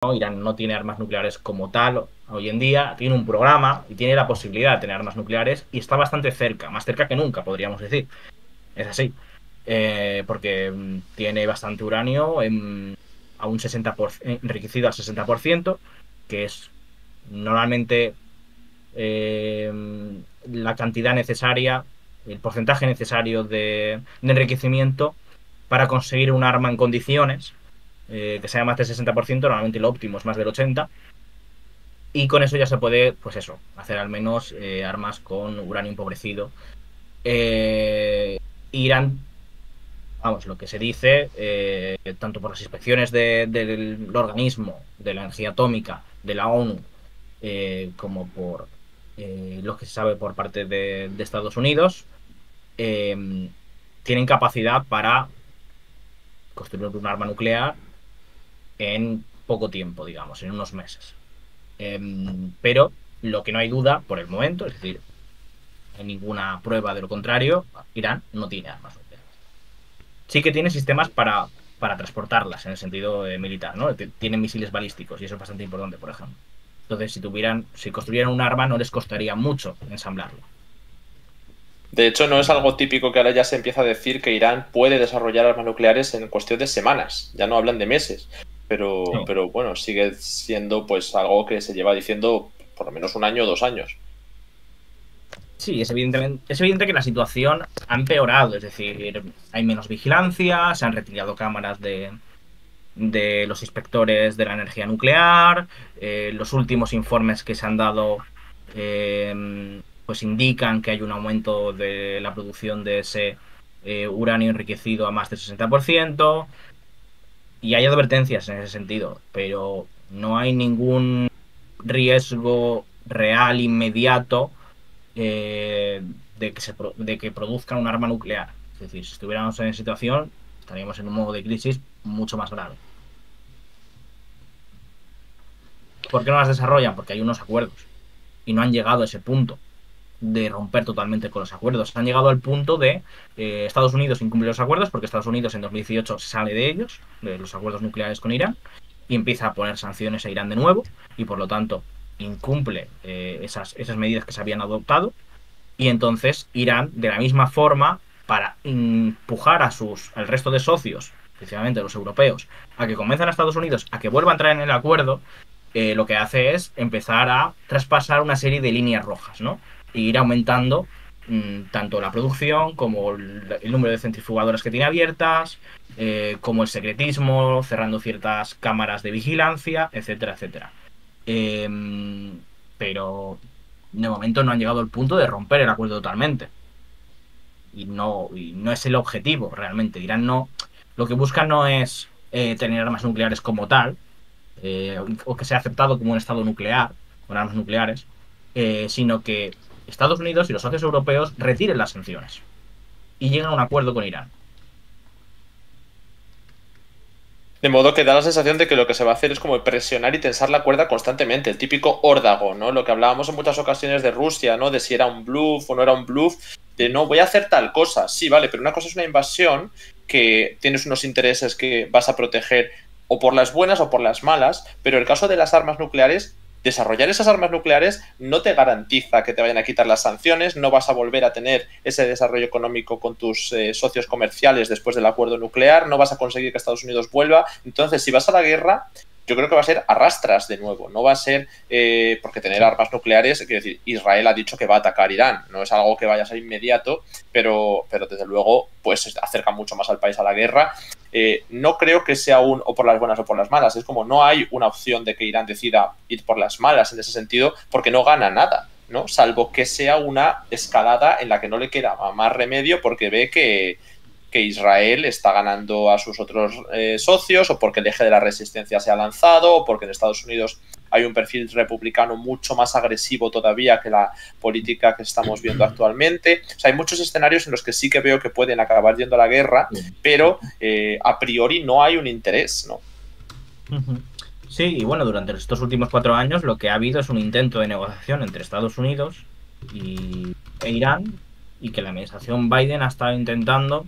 ¿no? Irán no tiene armas nucleares como tal hoy en día, tiene un programa y tiene la posibilidad de tener armas nucleares y está bastante cerca, más cerca que nunca, podríamos decir. Es así. Porque tiene bastante uranio a un 60%, enriquecido al 60%, que es normalmente eh, la cantidad necesaria, el porcentaje necesario de enriquecimiento para conseguir un arma en condiciones, que sea más del 60%, normalmente lo óptimo es más del 80%, y con eso ya se puede, pues eso, hacer al menos armas con uranio empobrecido. Eh, Irán, vamos, lo que se dice, tanto por las inspecciones del organismo de la energía atómica, de la ONU, como por lo que se sabe por parte de Estados Unidos, eh, tienen capacidad para construir un arma nuclear en poco tiempo, digamos, en unos meses. Pero lo que no hay duda por el momento, es decir, no hay ninguna prueba de lo contrario, Irán no tiene armas nucleares. Sí que tiene sistemas para transportarlas en el sentido militar, ¿no? Tienen misiles balísticos y eso es bastante importante, por ejemplo. Entonces, si construyeran un arma, no les costaría mucho ensamblarlo. De hecho, no es algo típico que ahora ya se empieza a decir que Irán puede desarrollar armas nucleares en cuestión de semanas. Ya no hablan de meses. Sí. Pero bueno, sigue siendo pues algo que se lleva diciendo por lo menos un año o 2 años. Sí, es evidente que la situación ha empeorado, es decir, hay menos vigilancia, se han retirado cámaras de los inspectores de la energía nuclear, los últimos informes que se han dado pues indican que hay un aumento de la producción de ese uranio enriquecido a más del 60%, y hay advertencias en ese sentido, pero no hay ningún riesgo real inmediato eh, de que produzcan un arma nuclear. Es decir, si estuviéramos en esa situación, estaríamos en un modo de crisis mucho más grave. ¿Por qué no las desarrollan? Porque hay unos acuerdos y no han llegado a ese punto de romper totalmente con los acuerdos. Han llegado al punto de Estados Unidos incumple los acuerdos porque Estados Unidos en 2018 sale de ellos, de los acuerdos nucleares con Irán, y empieza a poner sanciones a Irán de nuevo y por lo tanto incumple esas medidas que se habían adoptado. Y entonces Irán, de la misma forma, para empujar al resto de socios, especialmente los europeos, a que convenzan a Estados Unidos a que vuelva a entrar en el acuerdo, lo que hace es empezar a traspasar una serie de líneas rojas, ¿no? E ir aumentando tanto la producción como el número de centrifugadoras que tiene abiertas, como el secretismo, cerrando ciertas cámaras de vigilancia, etcétera, etcétera. Pero de momento no han llegado al punto de romper el acuerdo totalmente. Y no es el objetivo realmente. Irán no. Lo que buscan no es tener armas nucleares como tal, o que sea aceptado como un estado nuclear, con armas nucleares, sino que Estados Unidos y los socios europeos retiren las sanciones y lleguen a un acuerdo con Irán. De modo que da la sensación de que lo que se va a hacer es como presionar y tensar la cuerda constantemente, el típico órdago, ¿no? Lo que hablábamos en muchas ocasiones de Rusia, ¿no? De si era un bluff o no era un bluff, de no, voy a hacer tal cosa, sí, vale, pero una cosa es una invasión que tienes unos intereses que vas a proteger o por las buenas o por las malas, pero el caso de las armas nucleares, desarrollar esas armas nucleares no te garantiza que te vayan a quitar las sanciones, no vas a volver a tener ese desarrollo económico con tus socios comerciales después del acuerdo nuclear, no vas a conseguir que Estados Unidos vuelva. Entonces, si vas a la guerra, yo creo que va a ser arrastras de nuevo, no va a ser porque tener armas nucleares, quiero decir, Israel ha dicho que va a atacar Irán, no es algo que vaya a ser inmediato, pero desde luego pues se acerca mucho más al país a la guerra. No creo que sea un o por las buenas o por las malas, es como no hay una opción de que Irán decida ir por las malas en ese sentido porque no gana nada, ¿no? Salvo que sea una escalada en la que no le queda más remedio porque ve que Israel está ganando a sus otros socios o porque el eje de la resistencia se ha lanzado o porque en Estados Unidos hay un perfil republicano mucho más agresivo todavía que la política que estamos viendo actualmente. O sea, hay muchos escenarios en los que sí que veo que pueden acabar yendo a la guerra, pero a priori no hay un interés, ¿no? Sí, y bueno, durante estos últimos 4 años lo que ha habido es un intento de negociación entre Estados Unidos e Irán, y que la administración Biden ha estado intentando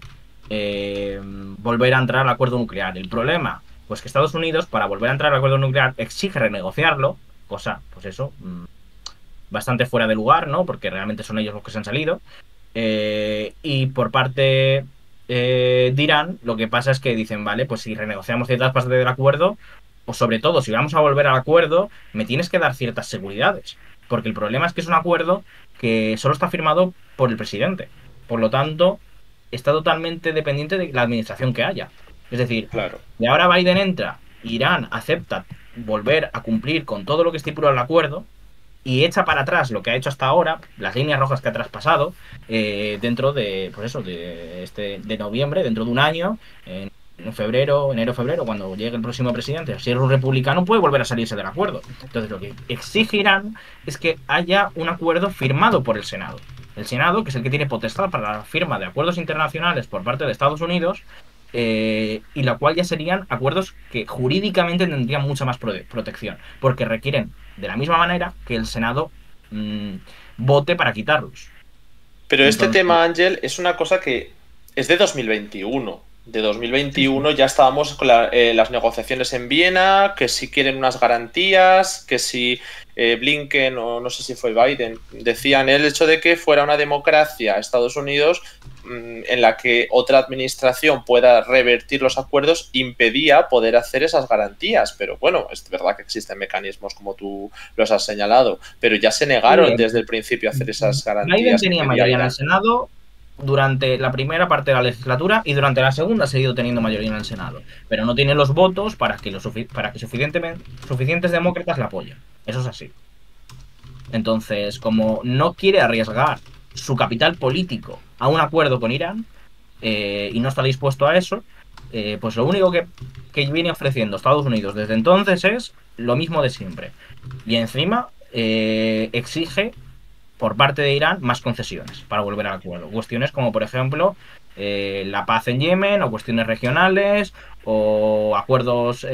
volver a entrar al acuerdo nuclear. El problema, Pues que Estados Unidos, para volver a entrar al acuerdo nuclear, exige renegociarlo, cosa, pues eso, bastante fuera de lugar, ¿no? Porque realmente son ellos los que se han salido. Y por parte de Irán, lo que pasa es que dicen, vale, pues si renegociamos ciertas partes del acuerdo, o sobre todo si vamos a volver al acuerdo, me tienes que dar ciertas seguridades. Porque el problema es que es un acuerdo que solo está firmado por el presidente. Por lo tanto, está totalmente dependiente de la administración que haya. Es decir, Claro. de ahora Biden entra, Irán acepta volver a cumplir con todo lo que estipula el acuerdo y echa para atrás lo que ha hecho hasta ahora, las líneas rojas que ha traspasado, dentro de, pues eso, de noviembre, dentro de un año, en febrero, enero, febrero, cuando llegue el próximo presidente, si es un republicano, puede volver a salirse del acuerdo. Entonces, lo que exige Irán es que haya un acuerdo firmado por el Senado. El Senado, que es el que tiene potestad para la firma de acuerdos internacionales por parte de Estados Unidos, y la cual ya serían acuerdos que jurídicamente tendrían mucha más protección, porque requieren, de la misma manera, que el Senado vote para quitarlos. Pero este Entonces, tema, Ángel, es una cosa que es de 2021. De 2021 sí. ya estábamos con las negociaciones en Viena, que si quieren unas garantías, que si Blinken o no sé si fue Biden, decían el hecho de que fuera una democracia Estados Unidos en la que otra administración pueda revertir los acuerdos impedía poder hacer esas garantías. Pero bueno, es verdad que existen mecanismos como tú los has señalado, pero ya se negaron desde el principio a hacer esas Biden garantías que tenía pedía mayoría en el Irán. Senado durante la primera parte de la legislatura y durante la segunda ha seguido teniendo mayoría en el Senado, pero no tiene los votos para que, suficientes demócratas la apoyen. Eso es así. Entonces, como no quiere arriesgar su capital político a un acuerdo con Irán, y no está dispuesto a eso, pues lo único que viene ofreciendo Estados Unidos desde entonces es lo mismo de siempre. Y encima exige por parte de Irán más concesiones para volver al acuerdo. Cuestiones como, por ejemplo, la paz en Yemen, o cuestiones regionales, o acuerdos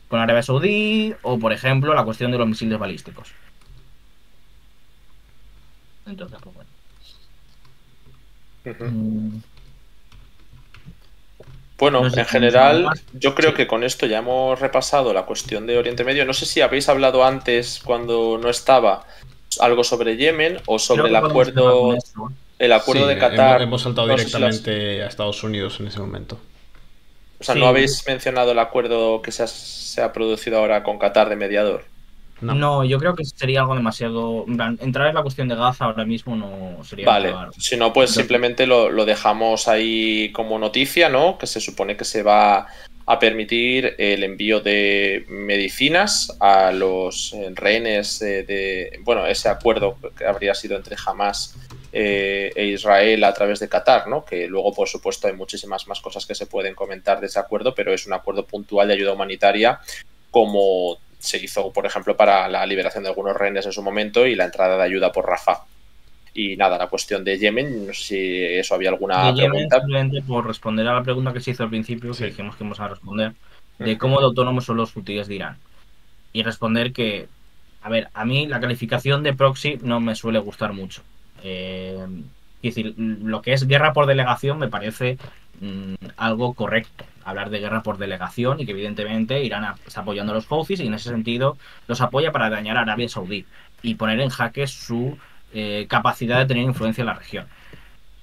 con Arabia Saudí, o, por ejemplo, la cuestión de los misiles balísticos. Entonces, pues bueno. Mm, Bueno, no sé en si tienes algo general, más. yo creo Sí. que con esto ya hemos repasado la cuestión de Oriente Medio. No sé si habéis hablado antes, cuando no estaba, algo sobre Yemen o Creo sobre que podemos cerrar con eso. el acuerdo Sí, de Qatar. hemos saltado No sé si directamente a Estados Unidos en ese momento. o sea, no Sí, habéis mencionado el acuerdo que se ha producido ahora con Qatar de mediador. No. no, yo creo que sería algo demasiado. En plan, entrar en la cuestión de Gaza ahora mismo no sería Vale, entrar. si no, pues Entonces, simplemente lo dejamos ahí como noticia, ¿no? Que se supone que se va a permitir el envío de medicinas a los rehenes bueno, ese acuerdo que habría sido entre Hamas e Israel a través de Qatar, ¿no? Que luego, por supuesto, hay muchísimas más cosas que se pueden comentar de ese acuerdo, pero es un acuerdo puntual de ayuda humanitaria, como se hizo, por ejemplo, para la liberación de algunos rehenes en su momento y la entrada de ayuda por Rafah. Y nada, la cuestión de Yemen, no sé si eso había de alguna Yemen, pregunta. simplemente por responder a la pregunta que se hizo al principio, que Sí. dijimos que íbamos a responder, de cómo de autónomos son los hutíes de Irán. Y responder que, a ver, a mí la calificación de proxy no me suele gustar mucho. Es decir, lo que es guerra por delegación me parece algo correcto. Hablar de guerra por delegación y que evidentemente Irán está apoyando a los Houthis y en ese sentido los apoya para dañar a Arabia Saudí y poner en jaque su capacidad de tener influencia en la región.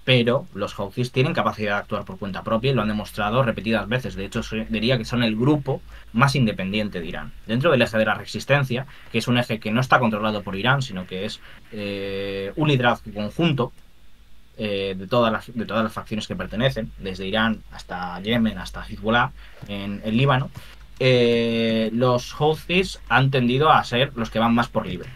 Pero los Houthis tienen capacidad de actuar por cuenta propia y lo han demostrado repetidas veces. De hecho, diría que son el grupo más independiente de Irán. Dentro del eje de la resistencia, que es un eje que no está controlado por Irán, sino que es un liderazgo conjunto de todas las facciones que pertenecen, desde Irán hasta Yemen, hasta Hezbollah en el Líbano, los Houthis han tendido a ser los que van más por libre.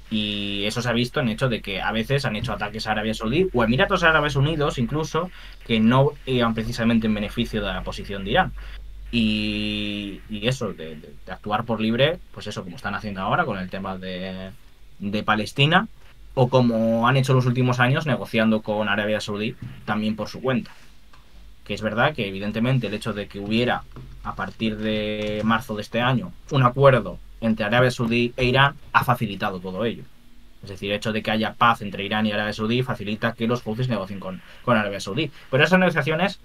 Y eso se ha visto en hecho de que a veces han hecho ataques a Arabia Saudí o Emiratos Árabes Unidos incluso, que no iban precisamente en beneficio de la posición de Irán. Y eso, de actuar por libre, pues eso, como están haciendo ahora con el tema de Palestina, o como han hecho los últimos años negociando con Arabia Saudí también por su cuenta. Que es verdad que evidentemente el hecho de que hubiera a partir de marzo de este año un acuerdo entre Arabia Saudí e Irán ha facilitado todo ello. Es decir, el hecho de que haya paz entre Irán y Arabia Saudí facilita que los Houthis negocien con Arabia Saudí. Pero esas negociaciones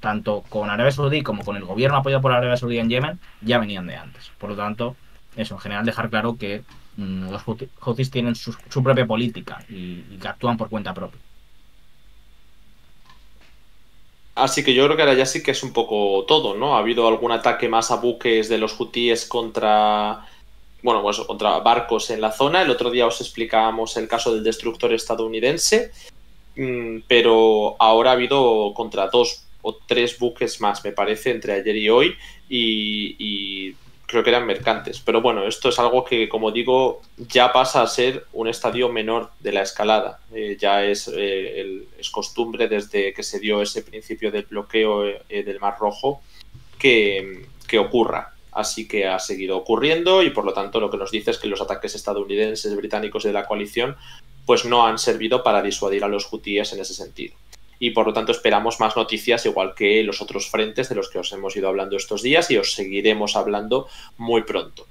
tanto con Arabia Saudí como con el gobierno apoyado por Arabia Saudí en Yemen, ya venían de antes. Por lo tanto, eso, en general dejar claro que los Houthis tienen su propia política y que actúan por cuenta propia. Así que yo creo que ahora ya sí que es un poco todo, ¿no? Ha habido algún ataque más a buques de los hutíes contra, bueno, pues contra barcos en la zona. El otro día os explicábamos el caso del destructor estadounidense, pero ahora ha habido contra 2 o 3 buques más, me parece, entre ayer y hoy, y creo que eran mercantes. Pero bueno, esto es algo que, como digo, ya pasa a ser un estadio menor de la escalada. Ya es costumbre desde que se dio ese principio del bloqueo del Mar Rojo que ocurra. Así que ha seguido ocurriendo y por lo tanto lo que nos dice es que los ataques estadounidenses, británicos de la coalición pues no han servido para disuadir a los hutíes en ese sentido. Y por lo tanto esperamos más noticias, igual que los otros frentes de los que os hemos ido hablando estos días y os seguiremos hablando muy pronto.